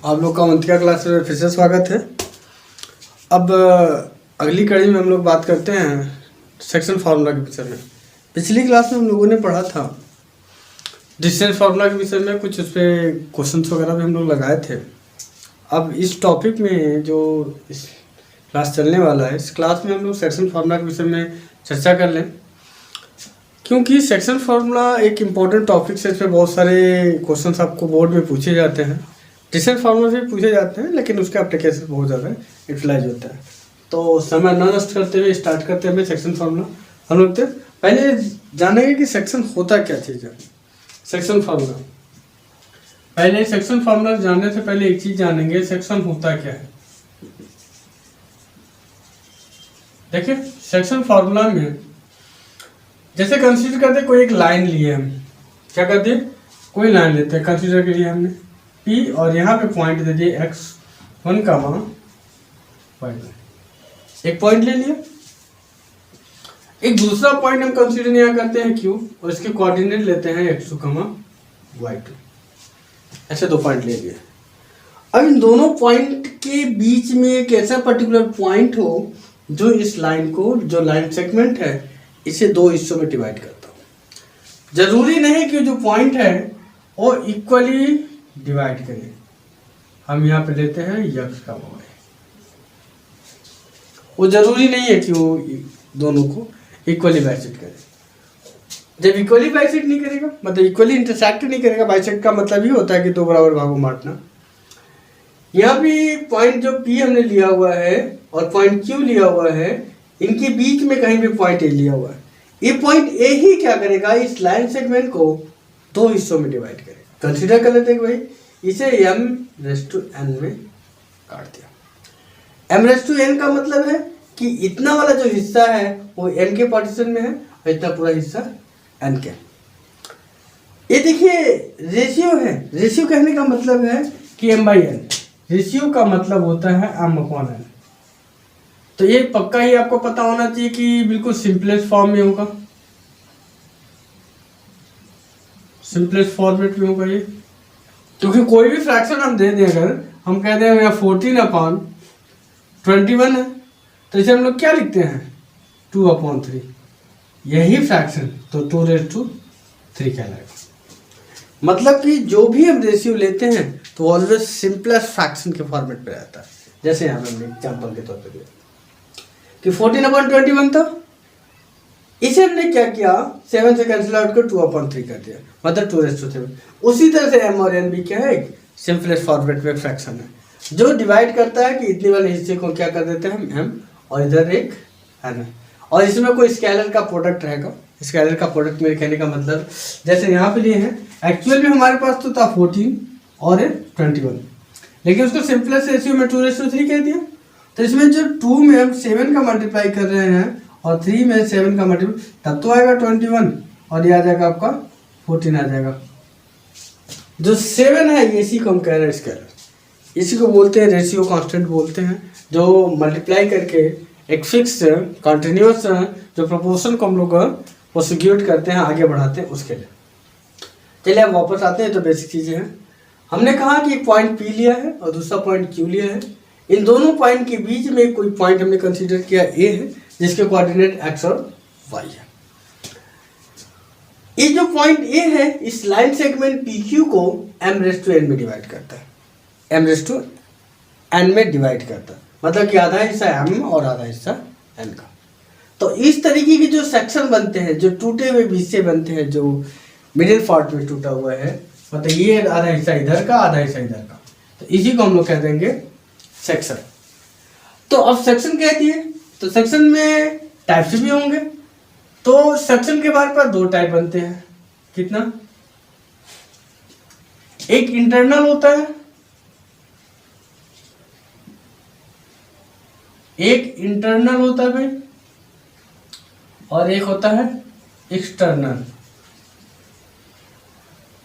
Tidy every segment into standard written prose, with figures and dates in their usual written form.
आप लोग का मंत्रिका क्लास में फिर से स्वागत है। अब अगली कड़ी में हम लोग बात करते हैं सेक्शन फार्मूला के विषय में। पिछली क्लास में हम लोगों ने पढ़ा था डिस्टेंस फार्मूला के विषय में, कुछ उस पर क्वेश्चन वगैरह भी हम लोग लगाए थे। अब इस टॉपिक में जो इस क्लास चलने वाला है, इस क्लास में हम लोग सेक्शन फार्मूला के विषय में चर्चा कर लें, क्योंकि सेक्शन फार्मूला एक इम्पॉर्टेंट टॉपिक से, इसमें बहुत सारे क्वेश्चंस आपको बोर्ड में पूछे जाते हैं। डिस्टेंस फार्मूला से पूछे जाते हैं, लेकिन उसका एप्लीकेशन बहुत ज़्यादा यूटिलाइज होता है। तो समय न नष्ट करते हुए स्टार्ट करते हैं सेक्शन फार्मूला। हम लोग पहले जानेंगे कि सेक्शन होता क्या चीज़ है। सेक्शन फार्मूला, पहले सेक्शन फार्मूला जानने से पहले एक चीज़ जानेंगे, सेक्शन होता क्या है। देखिए, सेक्शन फार्मूला में जैसे कंसीडर करते कोई एक लाइन लिए हम, क्या करते हैं, कोई लाइन लेते हैं, कंसीडर के लिए हमने P और यहाँ पे पॉइंट दे दिए x1 का मान y1, एक पॉइंट ले लिया। एक दूसरा पॉइंट हम कंसीडर यहाँ करते हैं Q और इसके कोऑर्डिनेट लेते हैं x2 का मान y2। ऐसे दो पॉइंट ले लिए। अब इन दोनों पॉइंट के बीच में एक ऐसा पर्टिकुलर पॉइंट हो जो इस लाइन को, जो लाइन सेगमेंट है, इसे दो हिस्सों में डिवाइड करता हूँ। जरूरी नहीं कि जो पॉइंट है वो इक्वली डिवाइड करें। हम यहाँ पे लेते हैं x का y, वो जरूरी नहीं है कि वो दोनों को इक्वली बाइसेक्ट करे। जब इक्वली बाइसेक्ट नहीं करेगा, मतलब इक्वली इंटरसेक्ट नहीं करेगा, बाइसेक्ट का मतलब ही होता है कि दो बराबर भागों में बांटना। यहाँ भी पॉइंट जो P हमने लिया हुआ है और पॉइंट Q लिया हुआ है, इनके बीच में कहीं भी पॉइंट A लिया हुआ है। ये पॉइंट A ही क्या करेगा, इस लाइन सेगमेंट को दो हिस्सों में डिवाइड करेगा। कंसीडर कर लेते हैं कि भाई इसे m⁻n में काट दिया। m⁻n का मतलब है कि इतना वाला जो हिस्सा है वो m के पार्टीशन में है और इतना पूरा हिस्सा n के। ये देखिए रेशियो है। रेशियो कहने का मतलब है कि m/n, रेशियो का मतलब होता है m/n। तो ये पक्का ही आपको पता होना चाहिए कि बिल्कुल सिंपलेस्ट फॉर्म में होगा, सिंपलेस्ट फॉर्मेट में होगा ये। क्योंकि कोई भी फ्रैक्शन हम दे दें, अगर हम कह दें यहाँ 14/21 है, तो इसे हम लोग क्या लिखते हैं, 2/3। यही फ्रैक्शन तो 2⁻³ कहलाएगा। मतलब कि जो भी हम रेशियो लेते हैं तो ऑलवेज सिंपलेस्ट फ्रैक्शन के फॉर्मेट पे रहता है। जैसे यहाँ पे हमने एग्जाम्पल के तौर पर दिया कि 14/21 था, इसे हमने क्या किया, 7 से कैंसिल आउट कर 2/3 कर दिया, मतलब 2⁻7। उसी तरह से m और n भी क्या है, एक सिंपलेस्ट फॉर्मेट में फ्रैक्शन है जो डिवाइड करता है कि इतने वाले हिस्से को क्या कर देते हैं हम m और इधर एक n है, और इसमें कोई स्केलर का प्रोडक्ट रहेगा। स्केलर का प्रोडक्ट मेरे कहने का मतलब जैसे यहाँ पे लिए हैं, एक्चुअल में हमारे पास तो था 14 और 21, लेकिन उसको सिंपलेस्ट रेशियो में 2⁻3 कह दिया। तो इसमें जो 2 में हम 7 का मल्टीप्लाई कर रहे हैं और 3 में 7 का मल्टीप्लाई, तब तो आएगा 21 और ये आ जाएगा आपका 14 आ जाएगा। जो 7 है इसी को हम कह रहे हैं स्केलर, इसी को बोलते हैं रेशियो कांस्टेंट बोलते हैं, जो मल्टीप्लाई करके एक फिक्स कंटिन्यूअस जो प्रोपोर्शन को हम लोग प्रोसिक्यूट करते हैं, आगे बढ़ाते हैं, उसके लिए। चलिए अब वापस आते हैं। तो बेसिक चीज़ें हैं, हमने कहा कि एक पॉइंट P लिया है और दूसरा पॉइंट Q लिया है। इन दोनों पॉइंट के बीच में कोई पॉइंट हमने कंसीडर किया A है, जिसके कोऑर्डिनेट x और y है। ये जो पॉइंट A है, इस लाइन सेगमेंट PQ को m⁻n में डिवाइड करता है, m⁻n में डिवाइड करता है, मतलब कि आधा हिस्सा m और आधा हिस्सा n का। तो इस तरीके के जो सेक्शन बनते हैं, जो टूटे हुए हिस्से बनते हैं, जो मिडिल पार्ट में टूटा हुआ है, मतलब ये आधा हिस्सा इधर का, आधा हिस्सा इधर का, तो इसी को हम लोग कह देंगे सेक्शन। तो अब सेक्शन कहती है, तो सेक्शन में टाइप्स भी होंगे। तो सेक्शन के हमारे पास दो टाइप बनते हैं। कितना, एक इंटरनल होता है, एक इंटरनल होता है भाई, और एक होता है एक्सटर्नल।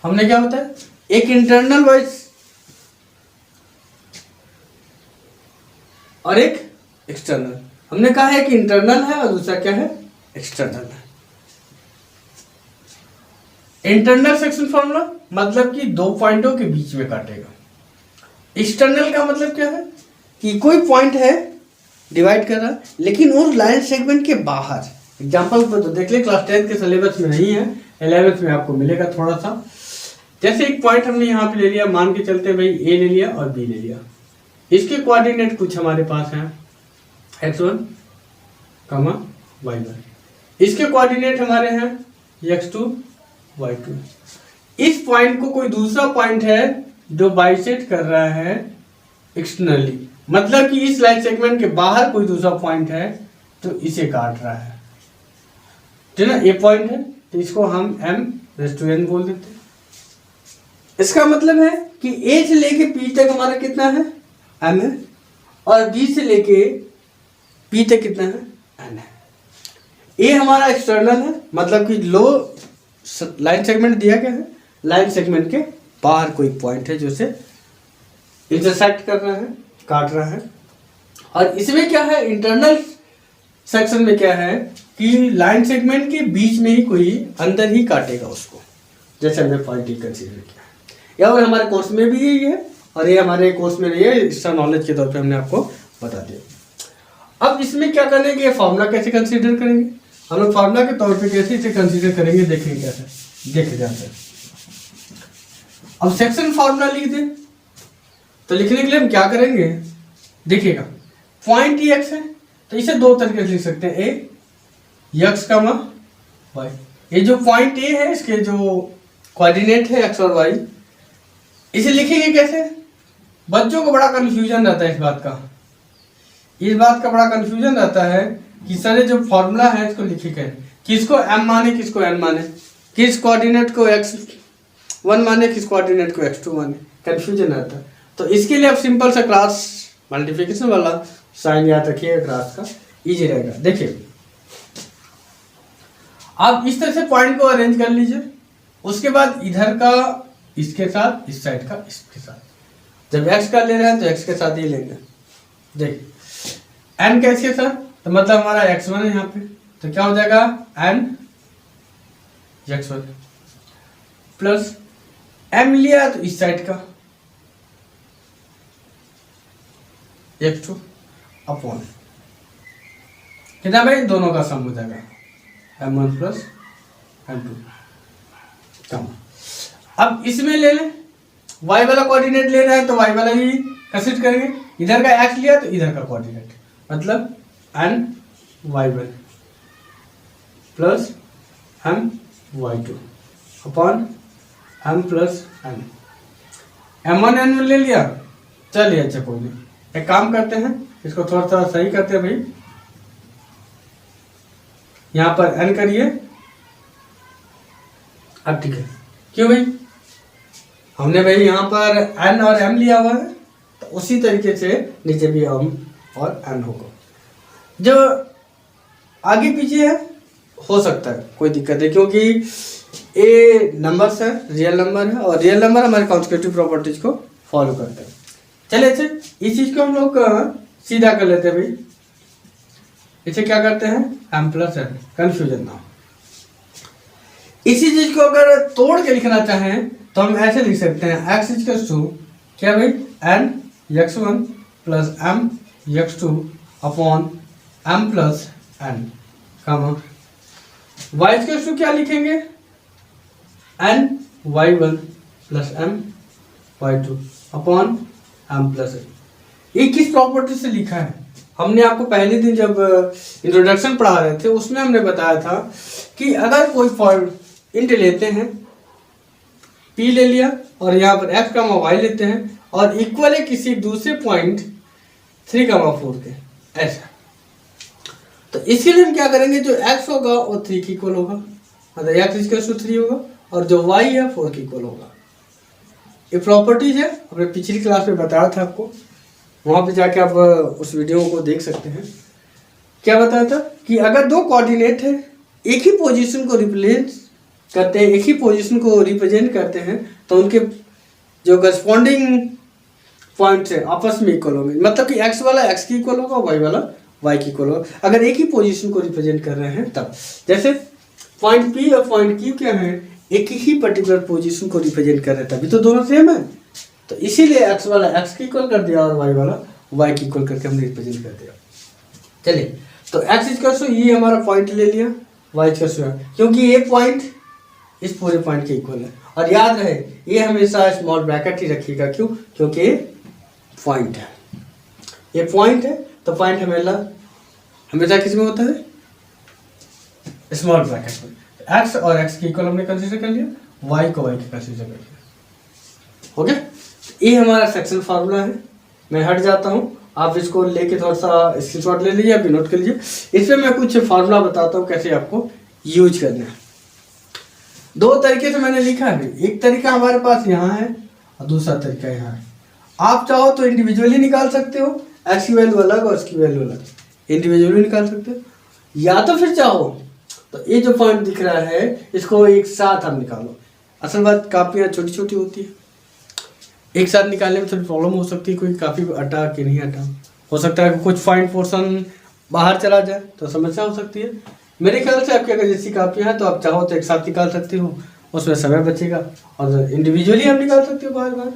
हमने क्या होता है, एक इंटरनल वाइज और एक एक्सटर्नल। हमने कहा है कि इंटरनल है और दूसरा क्या है, एक्सटर्नल है। इंटरनल सेक्शन फॉर्मूला मतलब कि दो पॉइंटों के बीच में काटेगा। एक्सटर्नल का मतलब क्या है कि कोई पॉइंट है डिवाइड कर रहा है, लेकिन उस लाइन सेगमेंट के बाहर। एग्जाम्पल पर तो देख ले, क्लास 10 के सिलेबस में नहीं है, 11th में आपको मिलेगा थोड़ा सा। जैसे एक पॉइंट हमने यहाँ पे ले लिया, मान के चलते भाई ए ले लिया और बी ले लिया, इसके कोऑर्डिनेट कुछ हमारे पास हैं x1, y1, इसके कोऑर्डिनेट हमारे हैं x2, y2। इस पॉइंट को कोई दूसरा पॉइंट है जो बाइसेक्ट कर रहा है एक्सटर्नली, मतलब कि इस लाइन सेगमेंट के बाहर कोई दूसरा पॉइंट है तो इसे काट रहा है, ठीक है ना। ये पॉइंट है तो इसको हम m⁻n बोल देते हैं। इसका मतलब है कि a से लेके p तक हमारा कितना है m है, और b से लेके p तक कितना है n है। a हमारा एक्सटर्नल है, मतलब कि लो लाइन सेगमेंट दिया गया है, लाइन सेगमेंट के बाहर कोई पॉइंट है जो से इंटरसेक्ट कर रहा है, काट रहा है। और इसमें क्या है, इंटरनल सेक्शन में क्या है कि लाइन सेगमेंट के बीच में ही कोई अंदर ही काटेगा उसको, जैसे हमने पॉइंट ही कंसीडर किया है। या और हमारे कोर्स में भी यही है, और ये हमारे कोर्स में नहीं है, एक्स्ट्रा नॉलेज के तौर पे हमने आपको बता दिया। अब इसमें क्या करेंगे, फार्मूला कैसे कंसीडर करेंगे हम लोग, फार्मूला के तौर पे कैसे इसे कंसीडर करेंगे देखेंगे कैसे, देखे जाते हैं। अब सेक्शन फार्मूला लिख दें, तो लिखने के लिए हम क्या करेंगे, देखिएगा पॉइंट ही x है तो इसे दो तरीके से लिख सकते हैं, ए x, y। ये जो पॉइंट ए है इसके जो कोऑर्डिनेट है x और y, इसे लिखेंगे कैसे। बच्चों को बड़ा कंफ्यूजन रहता है इस बात का बड़ा कंफ्यूजन रहता है कि सर जो फॉर्मूला है इसको लिखे कैसे, किसको m माने किसको n माने, किस कोऑर्डिनेट को x1 माने किस कोऑर्डिनेट को x2 माने, कंफ्यूजन रहता है। तो इसके लिए अब सिंपल सा क्रॉस मल्टीप्लिकेशन वाला साइन याद रखिएगा, क्रॉस का इजी रहेगा। देखिए आप इस तरह से पॉइंट को अरेंज कर लीजिए, उसके बाद इधर का इसके साथ, इस साइड का इसके साथ। जब x का ले रहे हैं तो x के साथ ही लेंगे। देखिए n का इसके साथ, तो मतलब हमारा x1 है यहाँ पे, तो क्या हो जाएगा n x1 प्लस m लिया तो इस साइड का x2 अपॉन कितना भाई, दोनों का सम हो जाएगा m1 प्लस m2 कम। अब इसमें ले लें y वाला कोऑर्डिनेट ले रहे हैं तो y वाला ही कंसीडर करेंगे, इधर का x लिया तो इधर का कोऑर्डिनेट, मतलब n y1 plus m y2 upon m plus n। m1 n ले लिया, चलिए अच्छा कोई नहीं, एक काम करते हैं इसको थोड़ा सा सही करते हैं भाई, यहाँ पर n करिए। अब ठीक है, क्यों भाई, हमने भाई यहाँ पर n और m लिया हुआ है, तो उसी तरीके से नीचे भी m और n होगा। जो आगे पीछे है हो सकता है, कोई दिक्कत है, क्योंकि ए नंबर्स है, रियल नंबर है, और रियल नंबर हमारे कॉन्सेक्यूटिव प्रॉपर्टीज को फॉलो करते हैं। चलिए अच्छा, इस चीज को हम लोग सीधा कर लेते हैं भाई, इसे क्या करते हैं m प्लस n, कंफ्यूजन ना हो। इसी चीज को अगर तोड़ के लिखना चाहें तो हम ऐसे लिख सकते हैं x इक्वल्स टू क्या भाई n x1 plus m x2 upon m plus n, y equals to क्या लिखेंगे n y1 plus m y2 upon m plus n। ये किस प्रॉपर्टी से लिखा है, हमने आपको पहले दिन जब इंट्रोडक्शन पढ़ा रहे थे उसमें हमने बताया था कि अगर कोई इंट लेते हैं, p ले लिया और यहाँ पर f, y लेते हैं और इक्वल है किसी दूसरे पॉइंट 3, 4 के, ऐसा, तो इसके लिए हम क्या करेंगे, जो x होगा वो 3 के इक्वल होगा, मतलब x इक्वल टू 3 होगा, और जो y है 4 के इक्वल होगा। ये प्रॉपर्टीज है, हमने पिछली क्लास में बताया था आपको, वहाँ पे जाके आप उस वीडियो को देख सकते हैं। क्या बताया था कि अगर दो कोऑर्डिनेट है एक ही पोजीशन को रिप्लेस करते हैं, एक ही पोजीशन को रिप्रेजेंट करते हैं, तो उनके जो करस्पॉन्डिंग पॉइंट्स है आपस में इक्वल होंगे, मतलब कि x वाला x की इक्वल होगा, y वाला y की इक्वल होगा, अगर एक ही पोजीशन को रिप्रेजेंट कर रहे हैं तब। जैसे पॉइंट P और पॉइंट Q क्या है, एक ही पर्टिकुलर पोजीशन को रिप्रेजेंट कर रहे हैं, तभी तो दोनों सेम है। तो इसीलिए x वाला x की इक्वल कर दिया और y वाला y की इक्वल करके हमने रिप्रेजेंट कर दिया। चलिए, तो x इक्वल टू ये हमारा पॉइंट ले लिया, y इक्वल टू, क्योंकि ये पॉइंट इस पूरे पॉइंट के इक्वल है। और याद रहे ये हमेशा स्मॉल ब्रैकेट ही रखिएगा, क्यों? क्योंकि ये पॉइंट है, ये पॉइंट है, तो पॉइंट हमेशा किस में होता है? स्मॉल ब्रैकेट में। x और x की इक्वल हमने कंसीडर कर लिया, y को y के कंसीडर कर लिया। ओके, ये हमारा सेक्शन फार्मूला है। मैं हट जाता हूँ, आप इसको लेके थोड़ा सा स्क्रीनशॉट ले लीजिए, अभी नोट कर लीजिए। इसमें मैं कुछ फार्मूला बताता हूँ कैसे आपको यूज करना है। दो तरीके से मैंने लिखा है, एक तरीका हमारे पास यहाँ है और दूसरा तरीका यहाँ है। आप चाहो तो इंडिविजुअली निकाल सकते हो, x की वैल्यू अलग और इसकी वैल्यू अलग, इंडिविजुअली निकाल सकते हो, या तो फिर चाहो तो ये जो पॉइंट दिख रहा है इसको एक साथ आप निकालो। असल बात कापियाँ छोटी छोटी होती है, एक साथ निकालने में थोड़ी प्रॉब्लम हो सकती है, कोई काफ़ी हटा कि नहीं हटा, हो सकता है कि कुछ पॉइंट पोर्शन बाहर चला जाए तो समस्या हो सकती है। मेरे ख्याल से आपकी अगर जैसी कापियाँ हैं तो आप चाहो तो एक साथ निकाल सकते हो, उसमें समय बचेगा, और इंडिविजुअली आप निकाल सकते हो बार बार।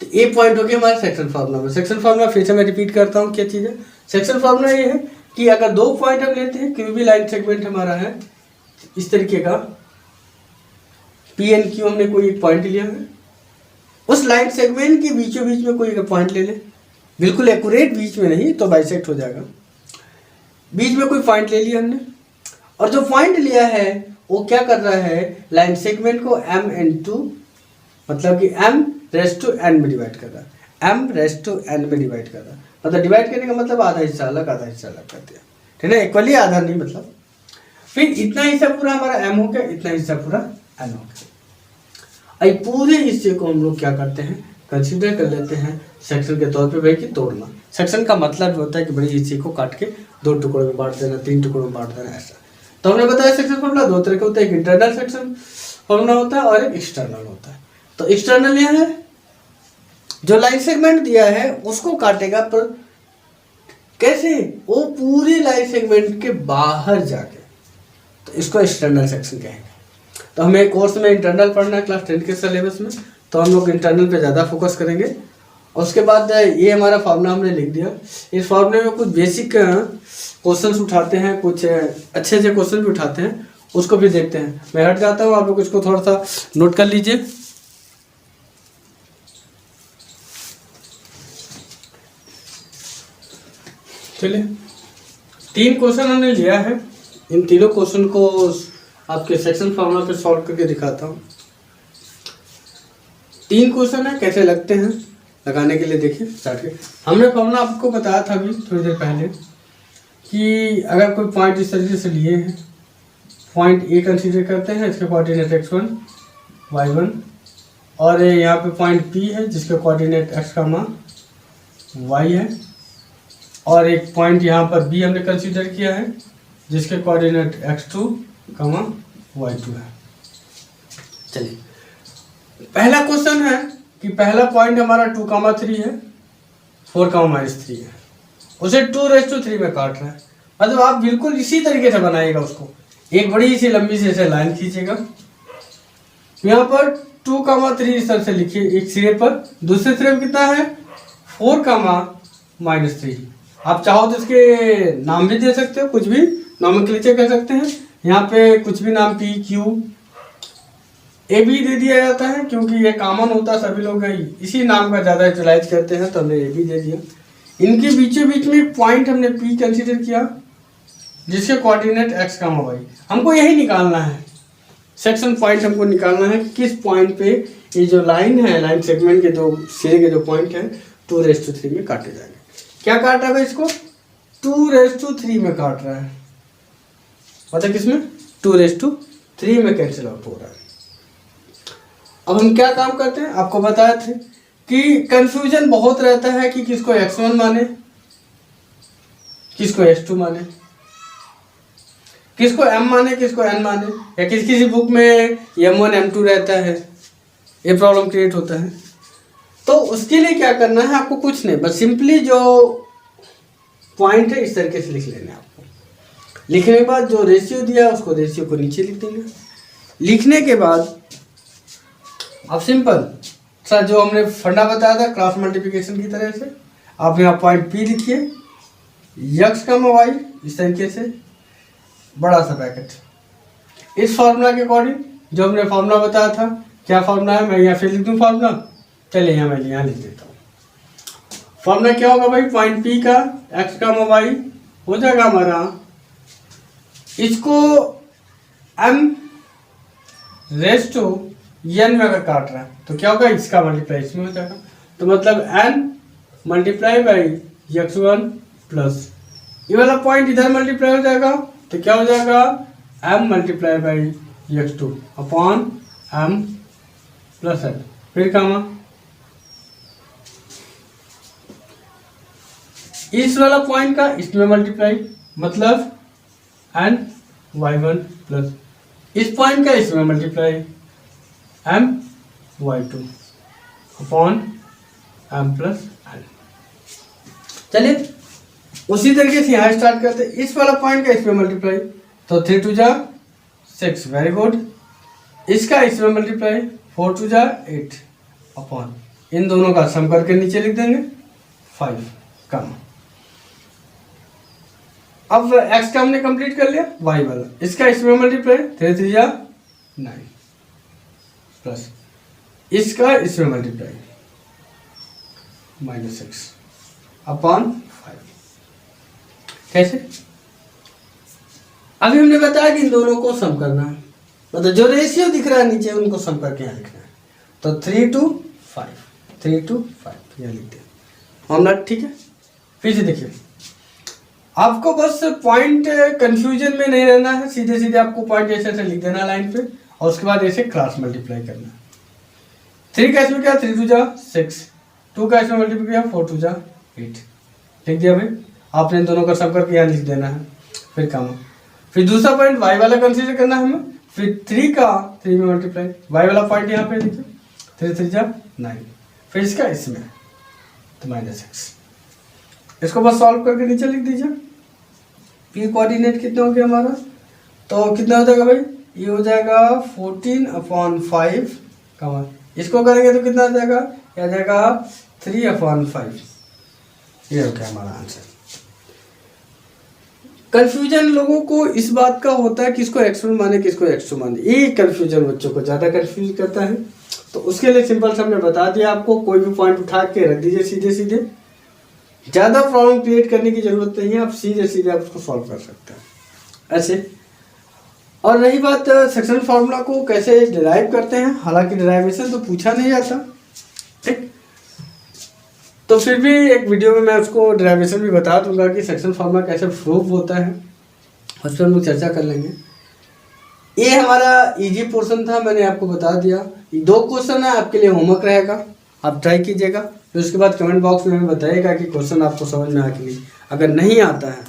तो ये पॉइंट हो गया हमारे सेक्शन फार्मूला में। सेक्शन फार्मूला फिर से मैं रिपीट करता हूँ, क्या चीज़ है सेक्शन फार्मूला? ये है कि अगर दो पॉइंट हम लेते हैं, कोई भी लाइन सेगमेंट हमारा है इस तरीके का, पी एन क्यू, हमने कोई एक पॉइंट लिया है, उस लाइन सेगमेंट के बीचों बीच में कोई एक पॉइंट ले ले, बिल्कुल एक्यूरेट बीच में नहीं तो बाइसेक्ट हो जाएगा, बीच में कोई पॉइंट ले लिया हमने, और जो पॉइंट लिया है वो क्या कर रहा है, लाइन सेगमेंट को m into, मतलब कि m रेस्ट टू n में डिवाइड कर रहा है, m रेस्ट टू n में डिवाइड कर रहा है। मतलब डिवाइड करने का मतलब आधा हिस्सा अलग आधा हिस्सा अलग कर दिया, ठीक है, इक्वली आधा नहीं, मतलब फिर इतना हिस्सा पूरा हमारा m हो गया, इतना हिस्सा पूरा n हो गया। अब पूरे हिस्से को हम लोग क्या करते हैं, कंसीडर कर लेते हैं सेक्शन के तौर पे, भाई कि तोड़ना। सेक्शन का मतलब होता है कि बड़ी हिस्से को काट के दो टुकड़ों में बांट देना, तीन टुकड़ों में बांट देना, ऐसा। तो हमने बताया सेक्शन फॉर्मूला दो तरह का होता है, एक इंटरनल सेक्शन फॉर्मूला होता है और एक एक्सटर्नल होता है। तो एक्सटर्नल यह है जो लाइन सेगमेंट दिया है उसको काटेगा, पर कैसे, वो पूरे लाइन सेगमेंट के बाहर जाके, तो इसको एक्सटर्नल सेक्शन कहेंगे। तो हमें कोर्स में इंटरनल पढ़ना है क्लास 10 के सिलेबस में, तो हम लोग इंटरनल पे ज़्यादा फोकस करेंगे। और उसके बाद ये हमारा फार्मूला हमने लिख दिया। इस फार्मूले में कुछ बेसिक क्वेश्चंस उठाते हैं, कुछ अच्छे अच्छे क्वेश्चन भी उठाते हैं, उसको भी देखते हैं। मैं हट जाता हूँ, आप लोग इसको थोड़ा सा नोट कर लीजिए। चलिए, 3 क्वेश्चन हमने लिया है, इन तीनों क्वेश्चन को आपके सेक्शन फार्मूला पे सॉल्व करके दिखाता हूँ। 3 क्वेश्चन है, कैसे लगते हैं लगाने के लिए देखिए स्टार्ट के। हमने फार्मूला आपको बताया था अभी थोड़ी देर पहले कि अगर कोई पॉइंट इस तरीके से लिए हैं, पॉइंट ए कंसीडर करते हैं, इसके कोऑर्डिनेट x1 y1, और यहाँ पे पॉइंट पी है जिसके कोऑर्डिनेट x, y है, और एक पॉइंट यहाँ पर बी हमने कंसीडर किया है जिसके कोऑर्डिनेट x2, y2 है। चलिए, पहला क्वेश्चन है कि पहला पॉइंट हमारा 2,3 है, 4,-3 है, उसे 2�3 में काट रहा है। मतलब आप बिल्कुल इसी तरीके से बनाइएगा उसको, एक बड़ी सी लंबी सी ऐसे लाइन खींचेगा, यहाँ पर 2,3 इस तरह से लिखिए एक सिरे पर, दूसरे सिरे में कितना है 4,-3। आप चाहो तो इसके नाम भी दे सकते हो, कुछ भी नॉमेनक्लेचर कर सकते हैं। यहाँ पे कुछ भी नाम पी क्यू ए बी दे दिया जाता है, क्योंकि ये कॉमन होता है, सभी लोग इसी नाम का ज़्यादा यूटिलाइज करते हैं, तो हमने ए बी दे दिया। इनके बीचों बीच में एक हमने पी कंसीडर किया जिसके कोऑर्डिनेट x, y। हमको यही निकालना है, सेक्शन पॉइंट हमको निकालना है कि किस पॉइंट पे ये जो लाइन है, लाइन सेगमेंट के जो सिरे के जो पॉइंट हैं 2�3 में काटे जाएंगे। क्या काट रहा है इसको, 2�3 में काट रहा है, मतलब किसमें 2�3 में कैंसिल आउट हो रहा है। अब हम क्या काम करते हैं, आपको बताए थे कि कंफ्यूजन बहुत रहता है कि किसको x1 माने, किसको x2 माने, किसको m माने, किसको n माने, या किसी बुक में m1 m2 रहता है, ये प्रॉब्लम क्रिएट होता है। तो उसके लिए क्या करना है आपको, कुछ नहीं, बस सिंपली जो पॉइंट है इस तरीके से लिख लेना है आपको। लिखने के बाद जो रेशियो दिया है उसको, रेशियो को नीचे लिख देंगे। लिखने के बाद आप सिंपल अच्छा, जो हमने फंडा बताया था क्रॉस मल्टीप्लिकेशन की तरह से, आप यहाँ पॉइंट P लिखिए, x कमा y इस तरीके से बड़ा सा ब्रैकेट। इस फार्मूला के अकॉर्डिंग जो हमने फार्मूला बताया था, क्या फार्मूला है, मैं यहाँ फिर लिख दूँ फार्मूला। चलिए यहाँ मैं यहाँ लिख देता हूँ। फार्मूला क्या होगा भाई, पॉइंट P का x कमा y हो जाएगा हमारा, इसको m रेस टू n में अगर काट रहा है तो क्या होगा, इसका मल्टीप्लाई इसमें हो जाएगा। तो मतलब n multiply by x1 plus ये वाला पॉइंट इधर मल्टीप्लाई हो जाएगा तो क्या हो जाएगा, m multiply by x2 upon m plus n। फिर कामा इस वाला पॉइंट का इसमें मल्टीप्लाई, मतलब n y1 प्लस इस पॉइंट का इसमें multiply m y2 upon m plus n। चलिए उसी तरीके से यहाँ स्टार्ट करते हैं, इस वाला पॉइंट का इसमें मल्टीप्लाई, तो 3 2 जा 6, वेरी गुड। इसका इसमें मल्टीप्लाई 4 2 जा 8 अपॉन इन दोनों का सम करके नीचे लिख देंगे 5 कम। अब x का हमने कंप्लीट कर लिया, y वाला इसका इसमें मल्टीप्लाई 3 3 जा 9 प्लस इसका इसमें मल्टीप्लाई -6 अपॉन 5। कैसे, अभी हमने बताया कि इन दोनों को सम करना है, मतलब जो रेशियो दिख रहा है नीचे उनको सम करके यहाँ लिखना है। तो 3 to 5 यहाँ लिखते हैं मामला, ठीक है। फिर से देखिए, आपको बस पॉइंट कंफ्यूजन में नहीं रहना है, सीधे सीधे आपको पॉइंट ऐसे ऐसे लिख देना लाइन पे और उसके बाद ऐसे क्रॉस मल्टीप्लाई करना। 3 का इसमें क्या 3 2 जा 6, 2 का इसमें मल्टीप्लाई किया 4 2 जा 8, लिख दिया भाई। आपने इन दोनों का सम करके यहाँ लिख देना है। फिर कम, फिर दूसरा पॉइंट y वाला कंसीडर करना है हमें, फिर 3 का 3 में मल्टीप्लाई, y वाला पॉइंट यहाँ पे देखिए 3 3 जा 9, फिर इसका इसमें तो -6। इसको बस सॉल्व करके नीचे लिख दीजिए। p कोऑर्डिनेट कितना हो गया हमारा, तो कितना हो जाएगा भाई, ये हो जाएगा 14/5 कमा, इसको करेंगे तो कितना आ जाएगा, ये आ जाएगा 3/5। ये हो गया हमारा आंसर। कंफ्यूजन लोगों को इस बात का होता है कि किसको x1 माने किसको x2 माने, ये कंफ्यूजन बच्चों को ज़्यादा कंफ्यूज करता है। तो उसके लिए सिंपल सा हमने बता दिया आपको, कोई भी पॉइंट उठा के रख दीजिए सीधे सीधे, ज़्यादा प्रॉब्लम क्रिएट करने की ज़रूरत नहीं है, आप सीधे सीधे आप उसको सॉल्व कर सकते हैं ऐसे। और रही बात सेक्शन फार्मूला को कैसे डिराइव करते हैं, हालांकि डिराइवेशन तो पूछा नहीं जाता, ठीक, तो फिर भी एक वीडियो में मैं उसको डिराइवेशन भी बता दूंगा कि सेक्शन फार्मूला कैसे प्रूफ होता है, उस पर हम लोग चर्चा कर लेंगे। ये हमारा इजी पोर्शन था, मैंने आपको बता दिया। 2 क्वेश्चन है, आपके लिए होमवर्क रहेगा, आप ट्राई कीजिएगा, फिर उसके बाद कमेंट बॉक्स में बताइएगा कि क्वेश्चन आपको समझ में आ कि नहीं। अगर नहीं आता है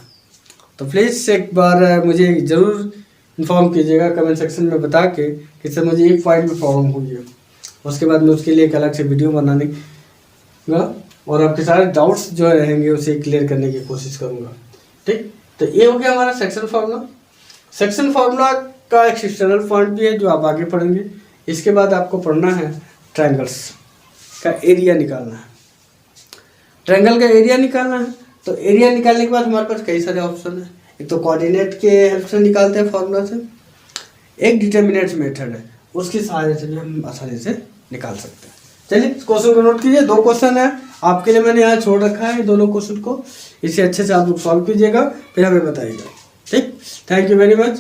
तो प्लीज़ एक बार मुझे ज़रूर इन्फॉर्म कीजिएगा कमेंट सेक्शन में बता के कि सर मुझे एक पॉइंट में प्रॉब्लम हुई है, उसके बाद मैं उसके लिए एक अलग से वीडियो बनाने का और आपके सारे डाउट्स जो रहेंगे उसे क्लियर करने की कोशिश करूँगा, ठीक। तो ये हो गया हमारा सेक्शन फार्मूला। सेक्शन फार्मूला का एक एक्सटर्नल पॉइंट भी है जो आप आगे पढ़ेंगे। इसके बाद आपको पढ़ना है ट्रायंगल्स का एरिया निकालना है, ट्रायंगल का एरिया निकालना है। तो एरिया निकालने के बाद हमारे पास कई सारे ऑप्शन है, एक तो कोऑर्डिनेट के हेल्प से निकालते हैं फार्मूला से, एक डिटर्मिनेंट मेथड है उसकी सहायता से भी हम आसानी से निकाल सकते हैं। चलिए इस क्वेश्चन को नोट कीजिए, 2 क्वेश्चन है आपके लिए, मैंने यहाँ छोड़ रखा है दोनों क्वेश्चन को, इसे अच्छे से आप लोग सॉल्व कीजिएगा, फिर हमें बताइएगा, ठीक। Thank you very much.